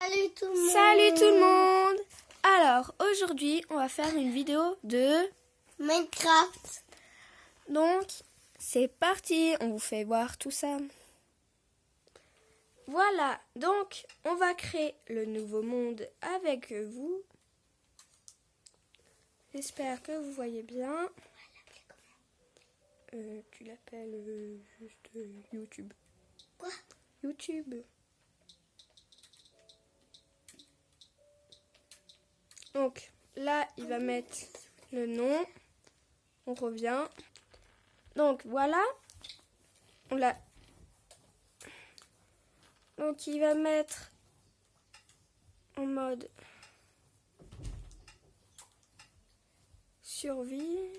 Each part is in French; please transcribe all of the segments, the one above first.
Salut tout le monde. Salut tout le monde. Alors aujourd'hui on va faire une vidéo de Minecraft. Donc c'est parti, on vous fait voir tout ça. Voilà, donc on va créer le nouveau monde avec vous. J'espère que vous voyez bien. Tu l'appelles juste YouTube. Quoi? YouTube. Donc là, il va mettre le nom. On revient. Donc voilà. On l'a. Donc il va mettre en mode survie.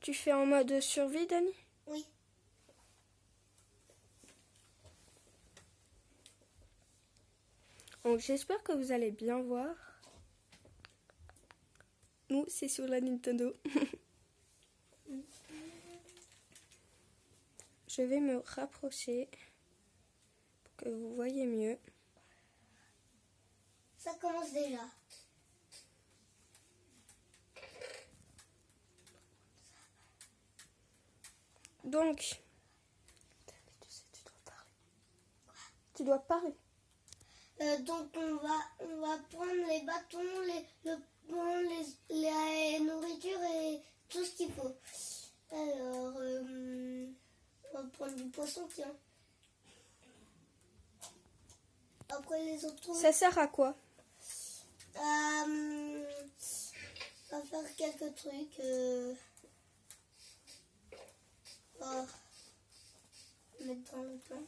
Tu fais en mode survie, Dani? Oui. Donc j'espère que vous allez bien voir. Nous, c'est sur la Nintendo. Je vais me rapprocher pour que vous voyez mieux. Ça commence déjà. Donc, tu dois parler. Donc on va prendre les bâtons, le pont, la nourriture et tout ce qu'il faut. Alors, on va prendre du poisson, tiens. Après les autres trucs, Ça sert à quoi? on va faire quelques trucs. On va mettre dans le pain.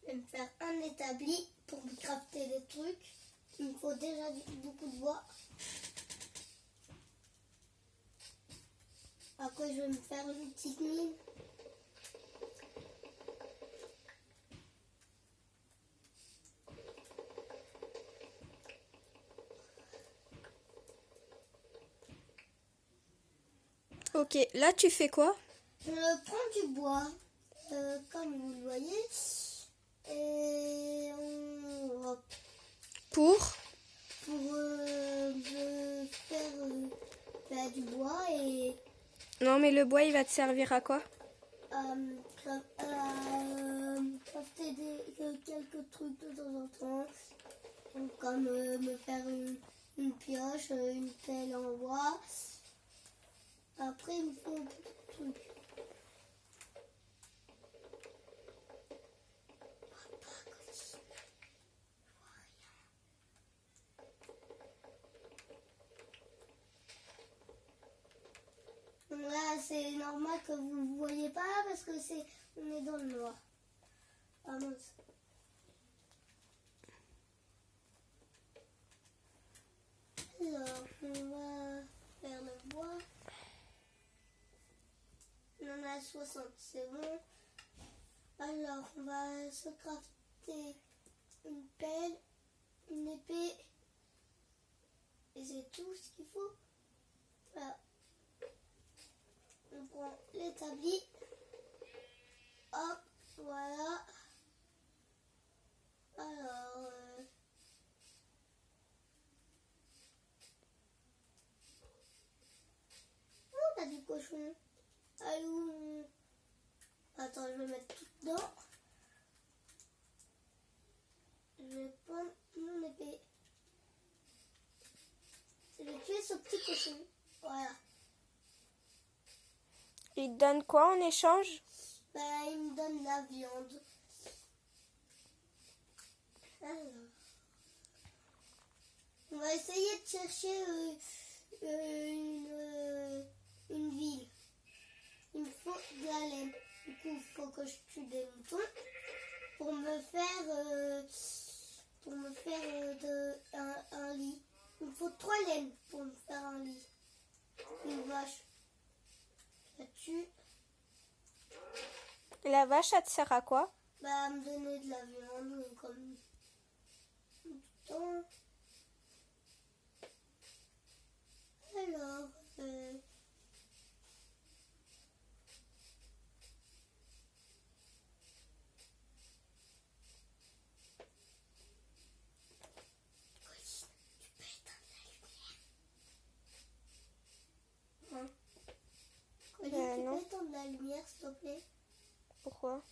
Je vais me faire un établi pour me crafter des trucs. Il me faut déjà beaucoup de bois. Après, je vais me faire une petite mine. Ok, là tu fais quoi? Je prends du bois, comme vous le voyez. Et on va Pour faire du bois et Non, mais le bois, il va te servir à quoi? crafter quelques trucs de temps en temps. Donc, comme me faire une pioche, une pelle en bois. Après, il me faut un petit truc. Là, c'est normal que vous ne voyez pas parce que on est dans le noir. Ah mince. Alors, on va faire le bois. On en a 60, c'est bon. Alors, on va se crafter une pelle, une épée. Et c'est tout ce qu'il faut. Voilà. On prend l'établi. Hop, voilà. Alors, on a du cochon. Allô. Attends, je vais mettre tout dedans. Je vais prendre mon épée. Je vais tuer ce petit cochon. Voilà. Il te donne quoi en échange? Ben, il me donne la viande. Alors, on va essayer de chercher une ville. Il me faut de la laine. Du coup, il faut que je tue des moutons pour me faire, un lit. Il me faut 3 laines pour me faire un lit. Une vache. Je la tue. Et la vache, ça te sert à quoi? Bah, à me donner de la viande comme tout le temps. Alors, s'il te plaît. Pourquoi?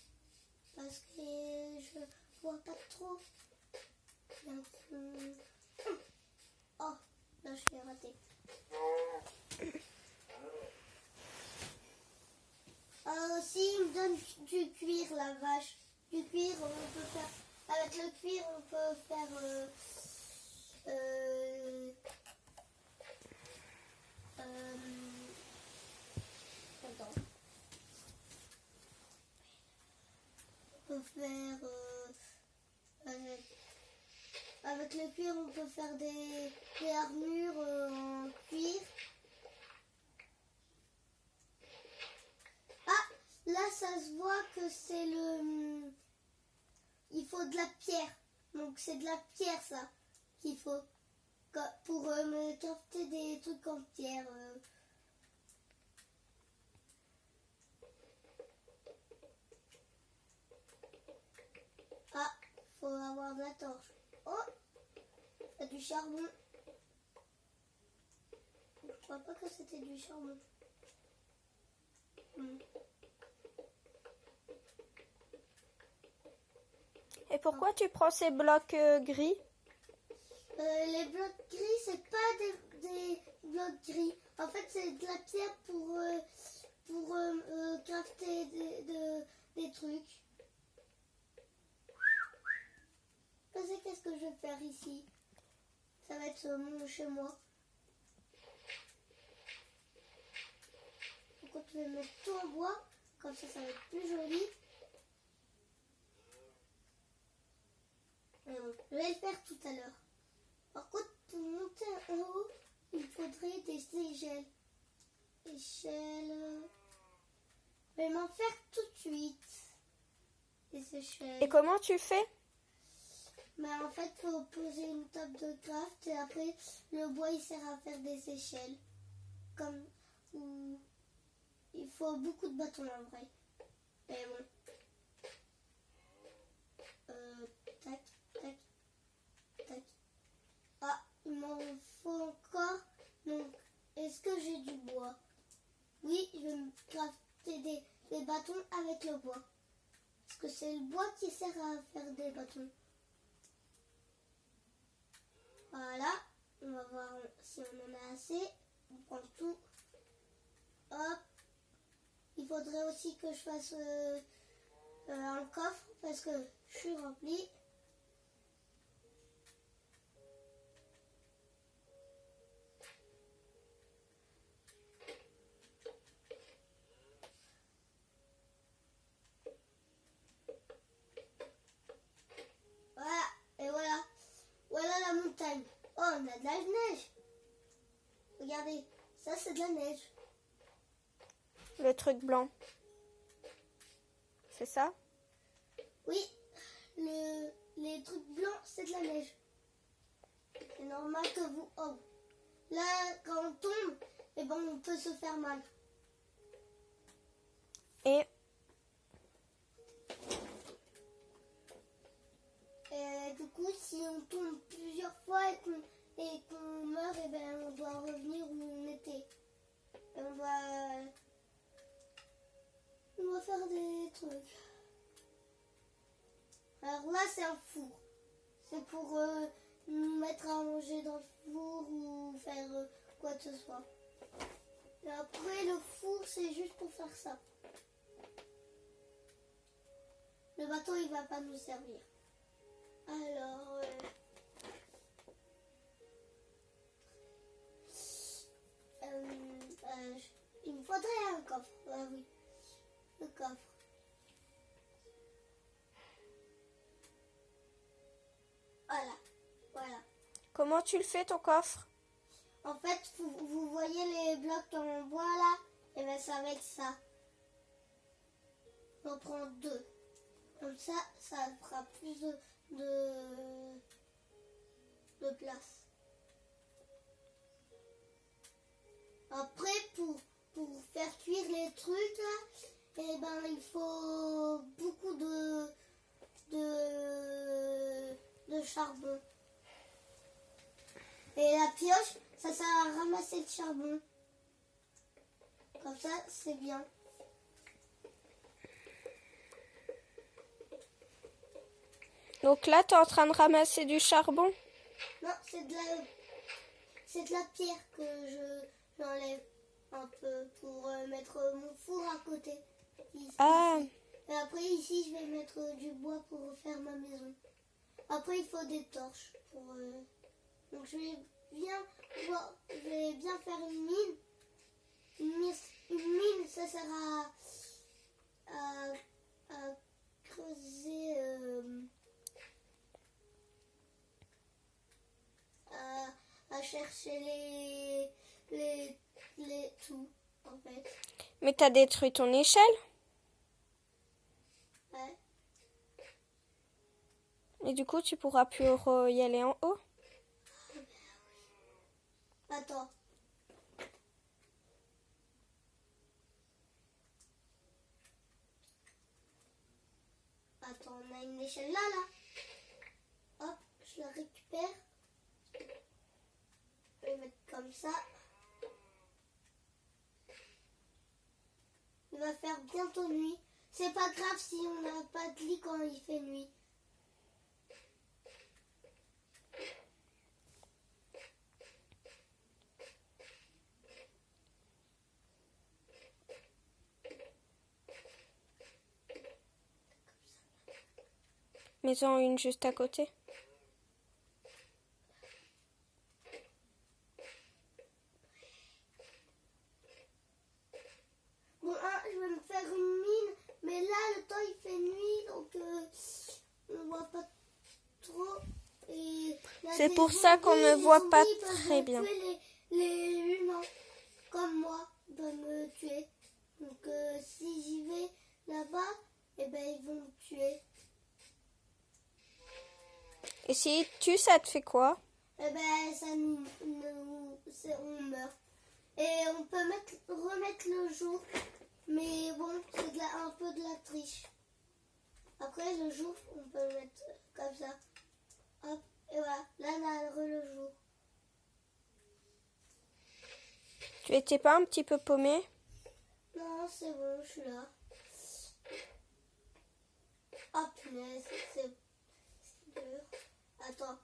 Parce que je vois pas trop. Donc, oh, là je l'ai raté. Aussi, il me donne du cuir, la vache. Du cuir, on peut faire. Avec le cuir, on peut faire. Attends. On peut faire. Avec le cuir, on peut faire des armures en cuir. Ah, là, ça se voit que c'est le. Il faut de la pierre. Donc, c'est de la pierre, ça, qu'il faut. Pour me crafter des trucs en pierre. Ah, faut avoir de la torche. Oh, il y a du charbon. Je crois pas que c'était du charbon. Et pourquoi tu prends ces blocs gris? Les blocs gris, c'est pas des blocs gris. En fait, c'est de la pierre pour crafter des trucs. Je sais qu'est-ce que je vais faire ici. Ça va être mon chez moi. Donc, je vais mettre tout en bois. Comme ça va être plus joli. Mais bon, je vais le faire tout à l'heure. Par contre, pour monter en haut, il faudrait des échelles. Échelles. Je vais m'en faire tout de suite. Des échelles. Et comment tu fais? Mais en fait, il faut poser une table de craft et après, le bois, il sert à faire des échelles. Comme où il faut beaucoup de bâtons en vrai. Mais bon. Tac, tac, tac. Ah, il m'en faut encore. Donc, est-ce que j'ai du bois? Oui, je vais me crafter des bâtons avec le bois. Parce que c'est le bois qui sert à faire des bâtons. Voilà. On va voir si on en a assez. On prend tout. Hop. Il faudrait aussi que je fasse un coffre parce que je suis remplie. Voilà. Et voilà. Voilà la montagne. Oh, on a de la neige. Regardez. Ça, c'est de la neige. Le truc blanc. C'est ça? Oui, les trucs blancs, c'est de la neige. C'est normal que vous... Oh. Là, quand on tombe, eh ben, on peut se faire mal. Et Du coup, si on tombe plusieurs fois et qu'on meurt, eh ben, on doit revenir où on était. Et on doit faire des trucs. Alors là, c'est un four. C'est pour nous mettre à manger dans le four ou faire quoi que ce soit. Et après, le four, c'est juste pour faire ça. Le bateau, il va pas nous servir. Alors... il me faudrait un coffre. Ah oui, le coffre. Voilà, voilà. comment tu le fais ton coffre? En fait, vous voyez les blocs en bois là? Et bien c'est avec ça. On prend 2. Comme ça, ça fera plus de place. Après, pour faire cuire les trucs là, eh ben, il faut beaucoup de charbon. Et la pioche, ça sert à ramasser le charbon. Comme ça, c'est bien. Donc là, tu es en train de ramasser du charbon? Non, c'est de la pierre que j'enlève un peu pour mettre mon four à côté. Ici. Ah, Et après, ici, je vais mettre du bois pour faire ma maison. Après, il faut des torches. Donc, je vais bien faire une mine. Une mine, ça sert à creuser, à chercher les tout, en fait. mais tu as détruit ton échelle? Ouais. Et du coup, tu pourras plus y aller en haut? Attends. Attends, on a une échelle là. Hop, je la récupère. Je vais mettre comme ça. Il va faire bientôt nuit. C'est pas grave si on n'a pas de lit quand il fait nuit. Mets-en une juste à côté. Bon, je vais me faire une mine, mais là le temps il fait nuit, donc on voit pas trop. Et c'est pour ça qu'on ne voit pas très bien. Les humains, comme moi, ils peuvent me tuer. Donc si j'y vais là-bas, eh ben ils vont me tuer. Et si tu, ça te fait quoi? Eh ben on meurt. Et on peut remettre le jour, mais bon, c'est un peu de la triche. Après le jour, on peut le mettre comme ça. Hop, et voilà, là on a le jour. Tu étais pas un petit peu paumé? Non, c'est bon, je suis là. Oh punaise, c'est dur. Attends.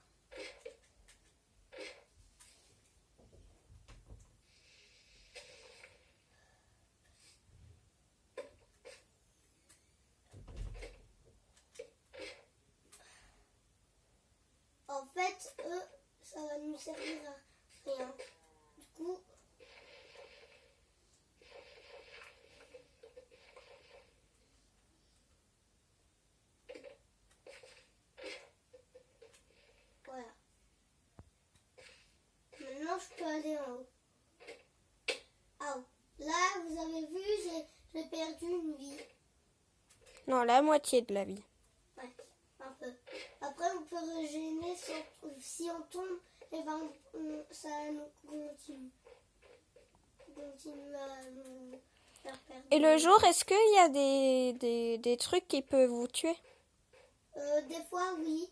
En fait, eux, ça va nous servir à rien. Du coup, voilà. Maintenant, je peux aller en haut. Ah, là, vous avez vu, j'ai perdu une vie. Non, la moitié de la vie. Ouais, un peu. Après, on peut régénérer si on tombe, et ben, ça nous continue. Continue à nous faire perdre. Et le jour, est-ce qu'il y a des trucs qui peuvent vous tuer? Des fois, oui.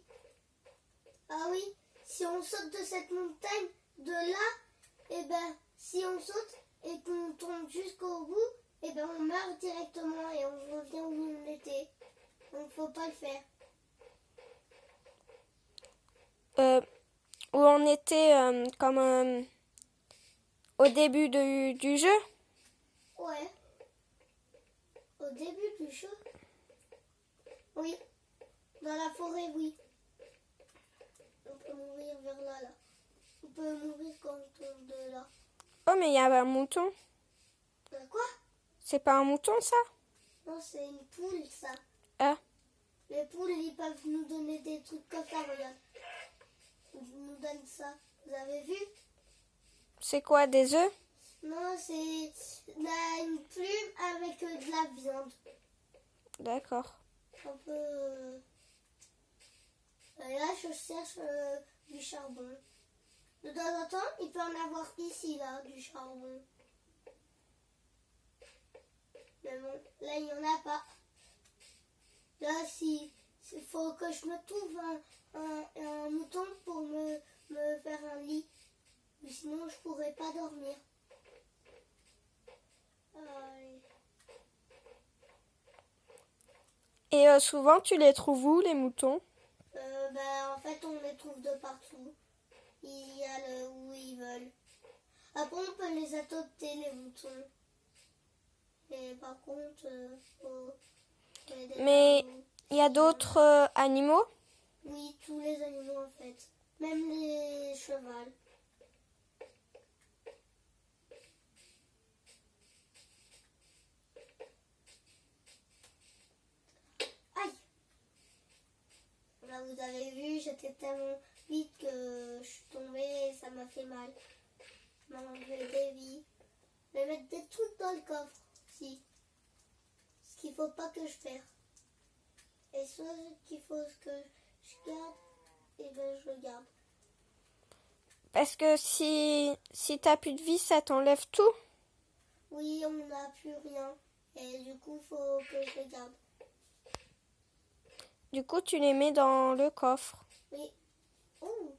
Ah oui, si on saute de cette montagne, de là, et ben, si on saute et qu'on tombe jusqu'au bout, et ben, on meurt directement et on revient où on était. Donc, faut pas le faire. Où on était comme au début du jeu? Ouais. Au début du jeu. Oui. Dans la forêt, oui. On peut mourir vers là. On peut mourir quand on tombe de là. Oh, mais il y a un mouton. Quoi? C'est pas un mouton, ça? Non, c'est une poule, ça. Ah. Les poules, ils peuvent nous donner des trucs comme ça, regarde. Ils nous donnent ça. Vous avez vu? C'est quoi, des œufs? Non, c'est une plume avec de la viande. D'accord. Un peu... Là, je cherche du charbon. De temps en temps, il peut en avoir ici, là, du charbon. Mais bon, là, il n'y en a pas. Là, il faut que je me trouve un mouton pour me faire un lit. Mais sinon, je pourrais pas dormir. Et souvent, tu les trouves où, les moutons? tout. Il y a le où ils veulent. Après, on peut les adopter, les moutons. Et par contre, faut les Mais défendre. il y a d'autres animaux? Oui, tous les animaux en fait. Même les chevals. Aïe! Là, vous avez vu, j'étais tellement vite que je suis tombée et ça m'a fait mal. Ça m'a enlevé des vies. Je vais mettre des trucs dans le coffre aussi. Ce qu'il faut pas que je perde. Et soit qu'il faut que je garde, et ben je le garde. Parce que si t'as plus de vie, ça t'enlève tout. Oui, on n'a plus rien. Et du coup, faut que je le garde. Du coup, tu les mets dans le coffre. Oui. Oh!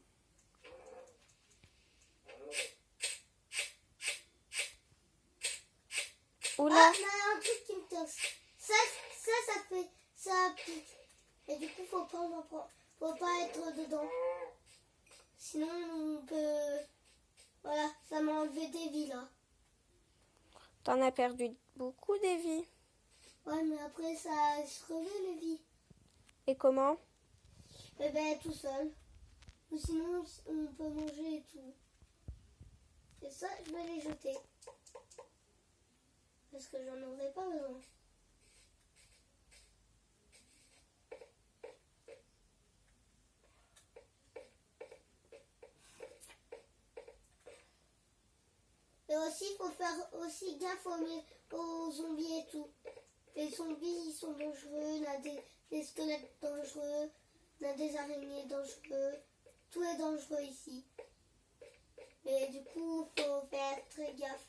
Oula, Ah, il y a un truc qui me tosse. Ça fait... Ça pique. Et du coup, faut pas être dedans. Sinon, on peut... Voilà, ça m'a enlevé des vies, là. t'en as perdu beaucoup des vies. Ouais, mais après, ça se remet les vies. Et comment? Eh ben, tout seul. Ou sinon, on peut manger et tout. Et ça, je vais les jeter. Parce que j'en aurais pas besoin. Et aussi, il faut faire aussi gaffe aux zombies et tout. Les zombies, ils sont dangereux. On a des squelettes dangereux. On a des araignées dangereux. Tout est dangereux ici. Et du coup, il faut faire très gaffe.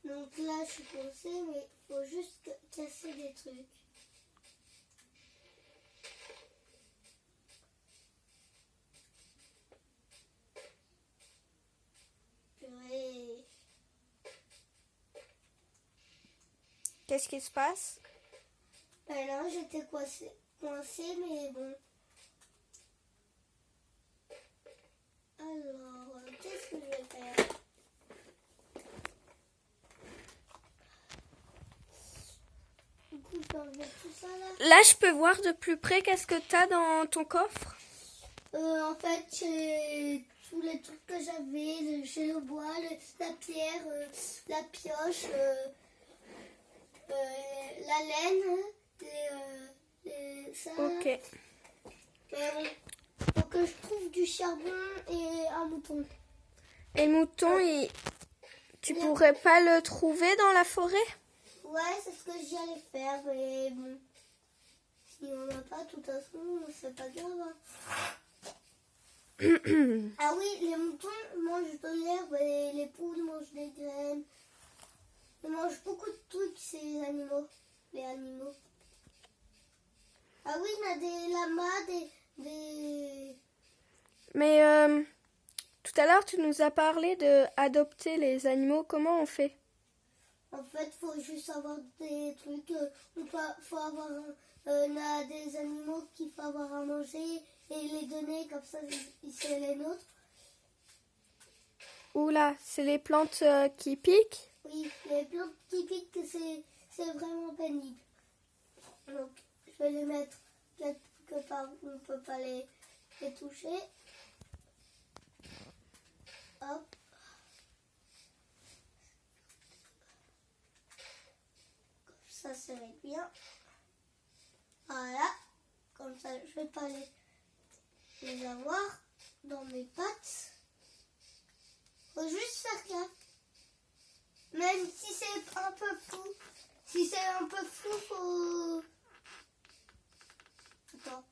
Donc là, je suis coincée, mais il faut juste casser des trucs. Purée. Qu'est-ce qui se passe? Ben là, j'étais coincée, mais bon. Alors, qu'est-ce que je vais faire? Du coup, je vais enlever tout ça là. Là, je peux voir de plus près qu'est-ce que t'as dans ton coffre. En fait, j'ai tous les trucs que j'avais. J'ai le bois, la pierre, la pioche, la laine, ça. Ok. Mais bon, faut que je trouve du charbon et un mouton. Et le mouton, tu pourrais pas le trouver dans la forêt? Ouais, c'est ce que j'y allais faire, mais bon. Si on n'a pas, de toute façon, c'est pas grave. Ah oui, les moutons mangent de l'herbe et les poules mangent des graines. Ils mangent beaucoup de trucs, ces animaux. Les animaux. Ah oui, il y a des lamas, des... Mais tout à l'heure, tu nous as parlé de adopter les animaux. Comment on fait? En fait, il faut juste avoir des trucs. Faut avoir... on a des animaux qu'il faut avoir à manger et les donner comme ça, c'est les nôtres. Oula, c'est les plantes qui piquent? Oui, les plantes qui piquent, c'est vraiment pénible. Donc, je vais les mettre quelque part où on ne peut pas les toucher. Hop. Comme ça va être bien. Voilà. Comme ça, je ne vais pas les avoir dans mes pattes. Faut juste faire gaffe. Même si c'est un peu flou. Si c'est un peu flou, faut... Attends.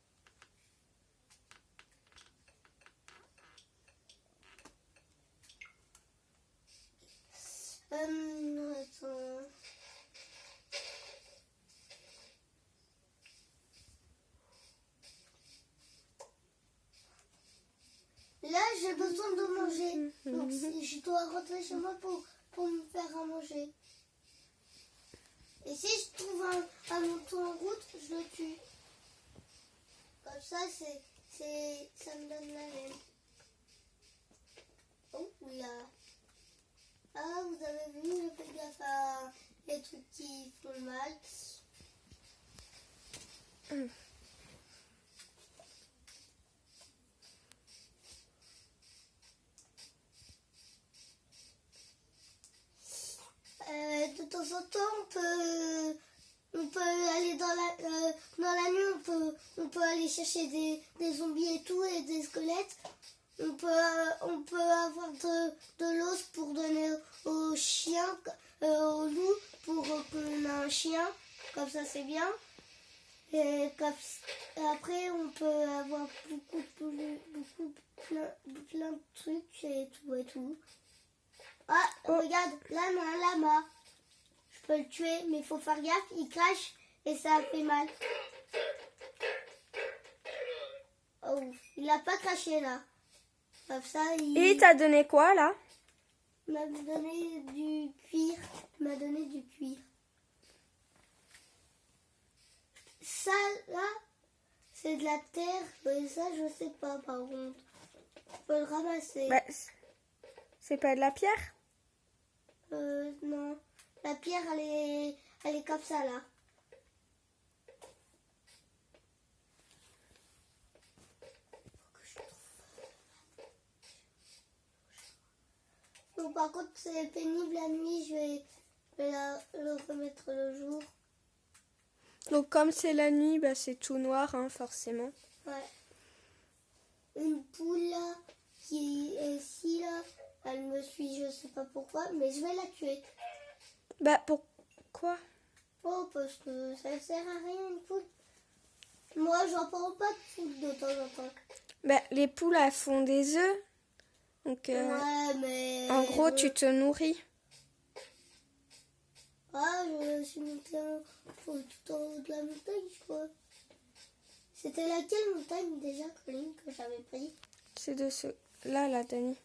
Attends. Là, j'ai besoin de manger. Donc, je dois rentrer chez moi pour me faire à manger. Et si je trouve un mouton en route, je le tue. Comme ça, ça me donne la laine. Oh, il y a... Ah, vous avez vu, je fais gaffe à les trucs qui font mal. De temps en temps, on peut aller dans la nuit, on peut aller chercher des zombies et tout, et des squelettes. On peut avoir de l'os pour donner aux chiens, aux loups, pour qu'on ait un chien. Comme ça, c'est bien. Et après, on peut avoir plein de trucs et tout et tout. Ah, regarde, là, on a un lama. Je peux le tuer, mais il faut faire gaffe, il crache et ça fait mal. Oh, il a pas craché là. Comme ça, Et il t'a donné quoi là? Il m'a donné du cuir. Il m'a donné du cuir. Ça, là, c'est de la terre. Mais ça, je sais pas, par contre. On peut le ramasser. Bah, c'est pas de la pierre? Non. La pierre, elle est comme ça, là. Donc, par contre, c'est pénible la nuit. Je vais le remettre le jour. Donc comme c'est la nuit, bah, c'est tout noir, hein, forcément. Ouais. Une poule là, qui est ici là, elle me suit, je sais pas pourquoi, mais je vais la tuer. Bah pourquoi? Oh, parce que ça sert à rien une poule. Moi, j'en prends pas de poule de temps en temps. Bah les poules, elles font des œufs. Donc Ouais, mais... en gros, tu te nourris. Ah, je suis montée tout en haut de la montagne, je crois. C'était laquelle montagne déjà, Colline, que j'avais pris? C'est de ce... Là, Dani.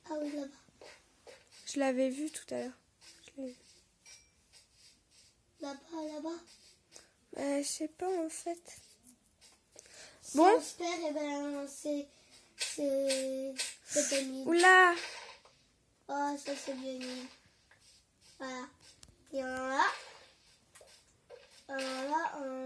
Ah oui, là-bas. Je l'avais vu tout à l'heure. Je l'ai vu. Là-bas. Je sais pas en fait. Si Bon. on se perd, eh ben, c'est pénible. Oula! Oh, ça c'est bien nul. Voilà. Il y en a là. Un là, un